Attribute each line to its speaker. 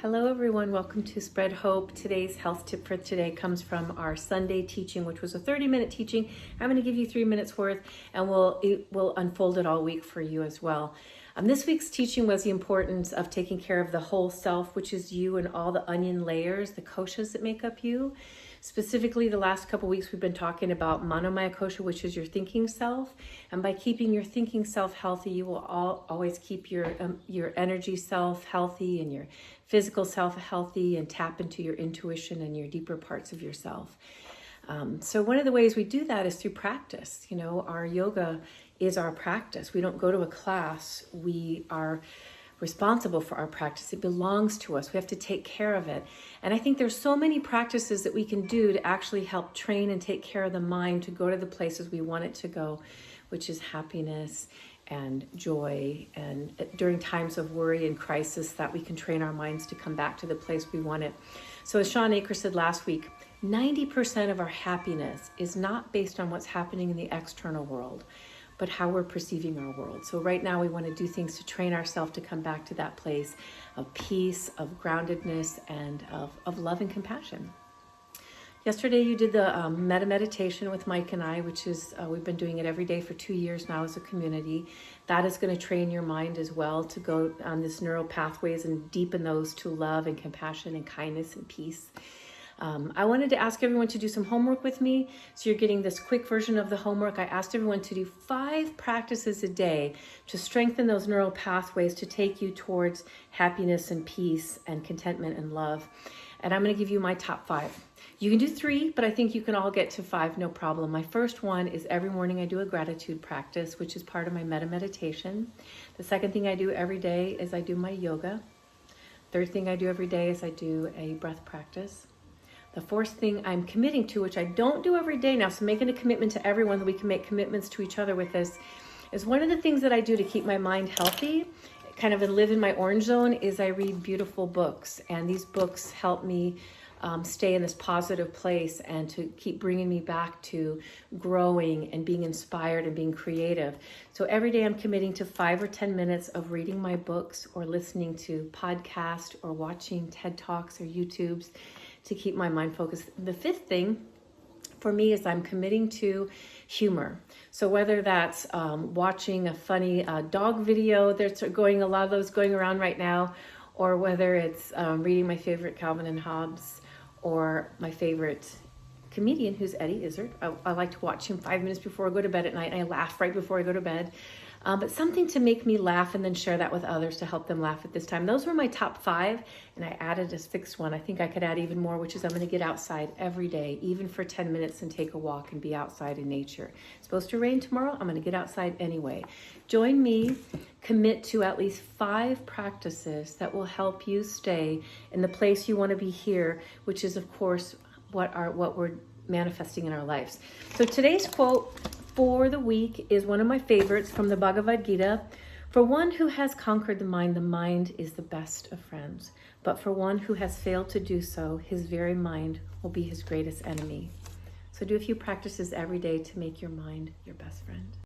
Speaker 1: Hello everyone, welcome to Spread Hope. Today's health tip for today comes from our Sunday teaching, which was a 30-minute teaching. I'm going to give you 3 minutes worth, and we'll unfold it all week for you as well. This week's teaching was the importance of taking care of the whole self, which is you and all the onion layers, the koshas that make up you. Specifically, the last couple weeks we've been talking about manomaya kosha, which is your thinking self. And by keeping your thinking self healthy, you will always keep your energy self healthy and your physical self healthy, and tap into your intuition and your deeper parts of yourself. So one of the ways we do that is through practice. You know, our yoga is our practice. We don't go to a class. We are responsible for our practice. It belongs to us. We have to take care of it. And I think there's so many practices that we can do to actually help train and take care of the mind to go to the places we want it to go, which is happiness and joy, and during times of worry and crisis, that we can train our minds to come back to the place we want it. So as Sean Aker said last week, 90% of our happiness is not based on what's happening in the external world, but how we're perceiving our world. So right now we want to do things to train ourselves to come back to that place of peace, of groundedness, and of love and compassion. Yesterday you did the metta meditation with Mike and I, which is, we've been doing it every day for 2 years now as a community. That is going to train your mind as well to go on this neural pathways and deepen those to love and compassion and kindness and peace. I wanted to ask everyone to do some homework with me. So you're getting this quick version of the homework. I asked everyone to do 5 practices a day to strengthen those neural pathways to take you towards happiness and peace and contentment and love. And I'm going to give you my top 5. You can do 3, but I think you can all get to 5, no problem. My first one is every morning I do a gratitude practice, which is part of my metta meditation. The second thing I do every day is I do my yoga. Third thing I do every day is I do a breath practice. The fourth thing I'm committing to, which I don't do every day now, so making a commitment to everyone that we can make commitments to each other with this, is one of the things that I do to keep my mind healthy, kind of live in my orange zone, is I read beautiful books. And these books help me stay in this positive place and to keep bringing me back to growing and being inspired and being creative. So every day I'm committing to 5 or 10 minutes of reading my books or listening to podcasts or watching TED Talks or YouTubes to keep my mind focused. The fifth thing for me is I'm committing to humor. So whether that's watching a funny dog video, there's a lot of those going around right now, or whether it's reading my favorite Calvin and Hobbes, or my favorite comedian, who's Eddie Izzard. I like to watch him 5 minutes before I go to bed at night, and I laugh right before I go to bed. But something to make me laugh and then share that with others to help them laugh at this time. Those were my top 5, and I added a 6th one. I think I could add even more, which is I'm going to get outside every day, even for 10 minutes, and take a walk and be outside in nature. It's supposed to rain tomorrow. I'm going to get outside anyway. Join me. Commit to at least 5 practices that will help you stay in the place you want to be here, which is, of course, what we're manifesting in our lives. So today's quote for the week is one of my favorites from the Bhagavad Gita. For one who has conquered the mind is the best of friends. But for one who has failed to do so, his very mind will be his greatest enemy. So do a few practices every day to make your mind your best friend.